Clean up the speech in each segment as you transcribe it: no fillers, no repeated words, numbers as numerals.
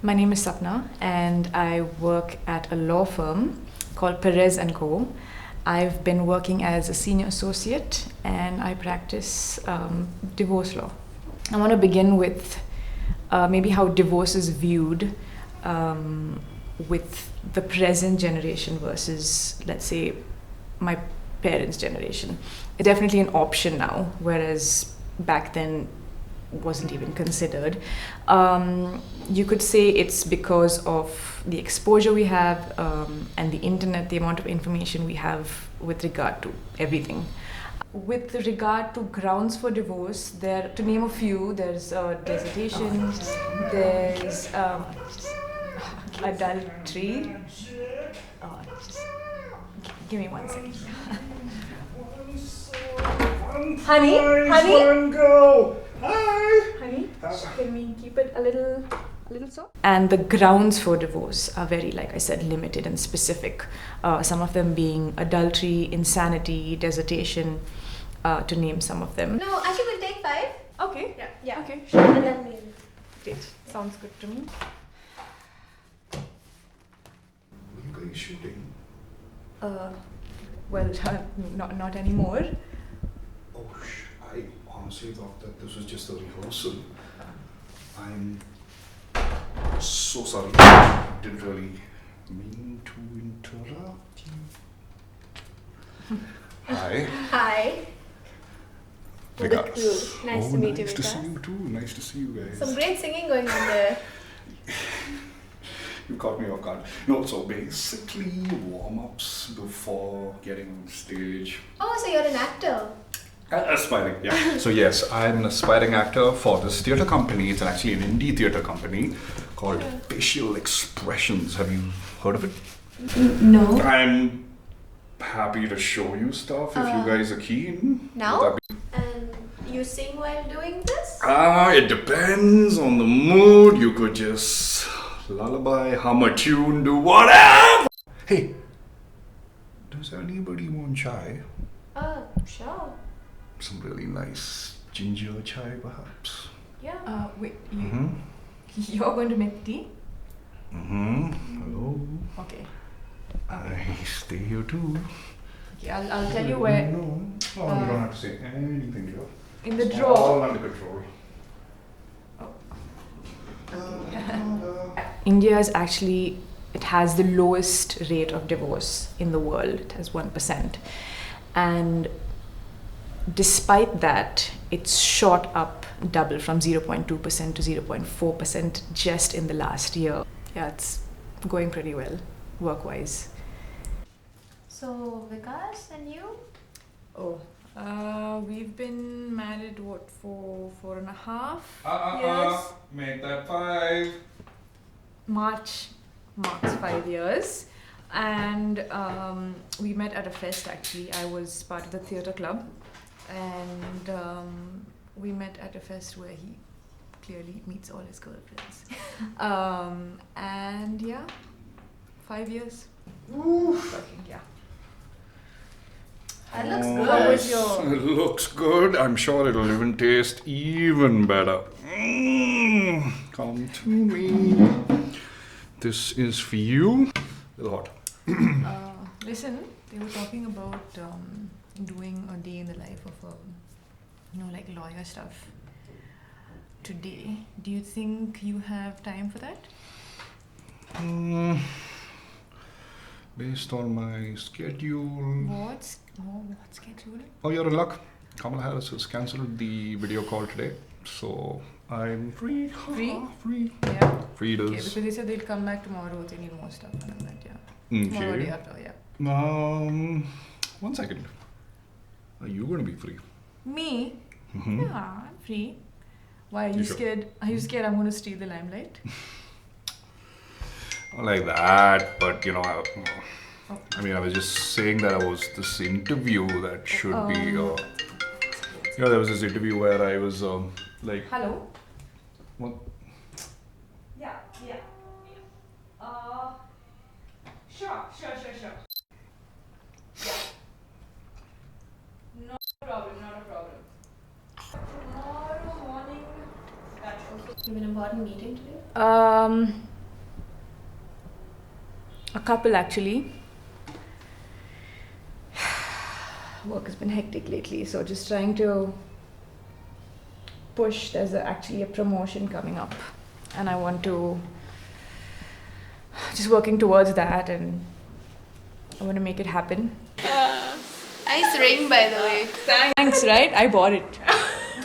My name is Sapna and I work at a law firm called Perez & Co. I've been working as a senior associate and I practice divorce law. I want to begin with maybe how divorce is viewed with the present generation versus, let's say, my parents' generation. It's definitely an option now, whereas back then wasn't even considered. You could say it's because of the exposure we have and the internet, the amount of information we have with regard to everything. With regard to grounds for divorce, there, to name a few, there's dissertation, there's adultery. Give me 1 second. Honey? One go. Hi. Honey, can we keep it a little soft? And the grounds for divorce are very, like I said, limited and specific. Some of them being adultery, insanity, desertion, to name some of them. No, actually we'll take 5. Okay. Yeah. Okay, sure. And then we'll... Great. Sounds good to me. What are you guys shooting? Well, not anymore. Oh, I honestly thought that this was just a rehearsal. I'm so sorry. I didn't really mean to interrupt you. Hi. Hi. Vikas. Nice to meet you, Nice to see Vikas. you too. Nice to see you guys. Some great singing going on there. You caught me off guard. No, so basically warm-ups before getting on stage. Oh, so you're an actor. Aspiring, yeah. So yes, I'm an aspiring actor for this theatre company. It's actually an indie theatre company called Facial Expressions. Have you heard of it? No. I'm happy to show you stuff if you guys are keen. Now? Would that be- And you sing while doing this? It depends on the mood. You could just lullaby, hum a tune, do whatever. Hey, does anybody want chai? Sure. Some really nice ginger chai, perhaps. Yeah. Wait, you're going to make tea? Hello. Okay. I stay here too. Okay, I'll tell you where. No, you don't have to say anything, Joe. In the It's drawer. all under control. India is actually, it has the lowest rate of divorce in the world. It has 1%. And despite that, it's shot up double from 0.2% to 0.4% just in the last year. Yeah, it's going pretty well, work-wise. So, Vikas and you? We've been married, for 4.5 years? Make that 5. March marks 5 years. And we met at a fest actually. I was part of the theatre club. And we met at a fest where he clearly meets all his girlfriends. And yeah, 5 years. Working, yeah. That looks good. How was your... It looks good. I'm sure it'll even taste even better. Come to me. This is for you. A little hot. Listen, they were talking about doing a day in the life of like lawyer stuff today. Do you think you have time for that? Based on my schedule. What schedule? Oh, you're in luck. Kamala Harris has cancelled the video call today, so I'm free. Free? Free. Yeah. Free it Okay, is. because they said they'll come back tomorrow. They need more stuff and all that. Yeah. Tomorrow, day Okay. after, yeah. 1 second. Are you going to be free? Me? Mm-hmm. Yeah, I'm free. Why, are you You sure? scared? Are you scared I'm going to steal the limelight? Not like that, but I was just saying that I was this interview that should be. There was this interview where I was like. Hello? What? Yeah. Sure. Yeah. Not a problem. Tomorrow morning. You have an important meeting today? A couple actually. Work has been hectic lately, so just trying to push. There's actually a promotion coming up, and I want to just working towards that, and I want to make it happen. Nice ring, by the way. Thanks, right? I bought it,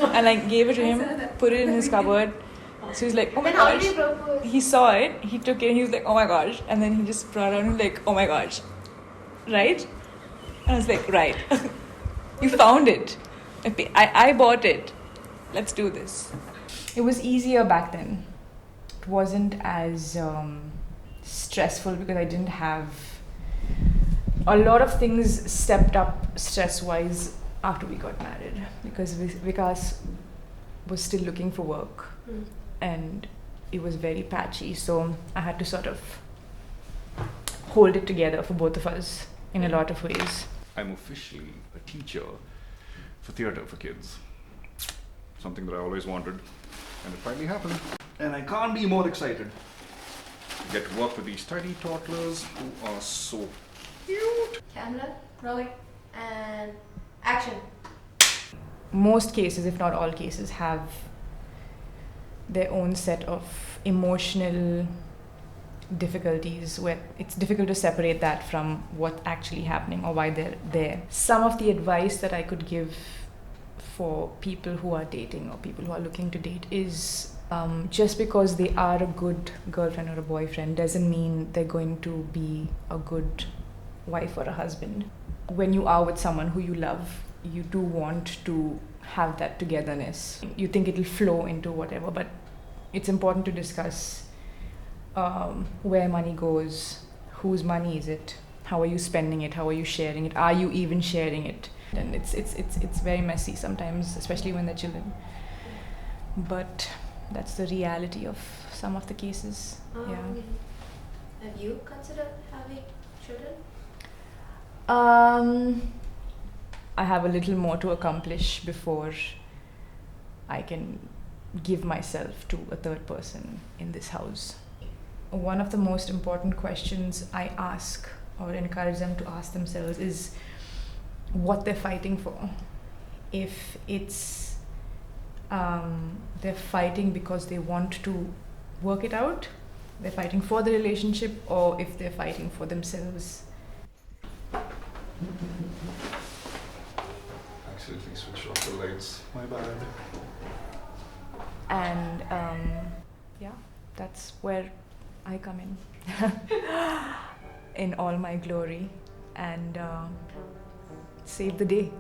and I gave it to him, put it in his cupboard. So he's like, oh my Then how gosh. did you propose? He saw it, he took it, and he was like, oh my gosh. And then he just brought it out and he was like, oh my gosh. Right? And I was like, right. You found it. I bought it. Let's do this. It was easier back then. It wasn't as stressful because I didn't have... A lot of things stepped up stress-wise after we got married. Because Vikas was still looking for work. And it was very patchy, so I had to sort of hold it together for both of us in a lot of ways. I'm officially a teacher for theatre for kids. Something that I always wanted, and it finally happened. And I can't be more excited to get to work with these tiny toddlers who are so cute. Camera, rolling, and action. Most cases, if not all cases, have their own set of emotional difficulties where it's difficult to separate that from what's actually happening or why they're there. Some of the advice that I could give for people who are dating or people who are looking to date is just because they are a good girlfriend or a boyfriend doesn't mean they're going to be a good wife or a husband. When you are with someone who you love, you do want to have that togetherness. You think it'll flow into whatever, but it's important to discuss where money goes, whose money is it, how are you spending it, how are you sharing it, are you even sharing it? And it's very messy sometimes, especially when they're children. But that's the reality of some of the cases. Yeah. Have you considered having children? I have a little more to accomplish before I can give myself to a third person in this house. One of the most important questions I ask or encourage them to ask themselves is what they're fighting for. If it's they're fighting because they want to work it out, they're fighting for the relationship, or if they're fighting for themselves. Accidentally switched off the lights. My bad. And yeah, that's where I come in in all my glory and save the day.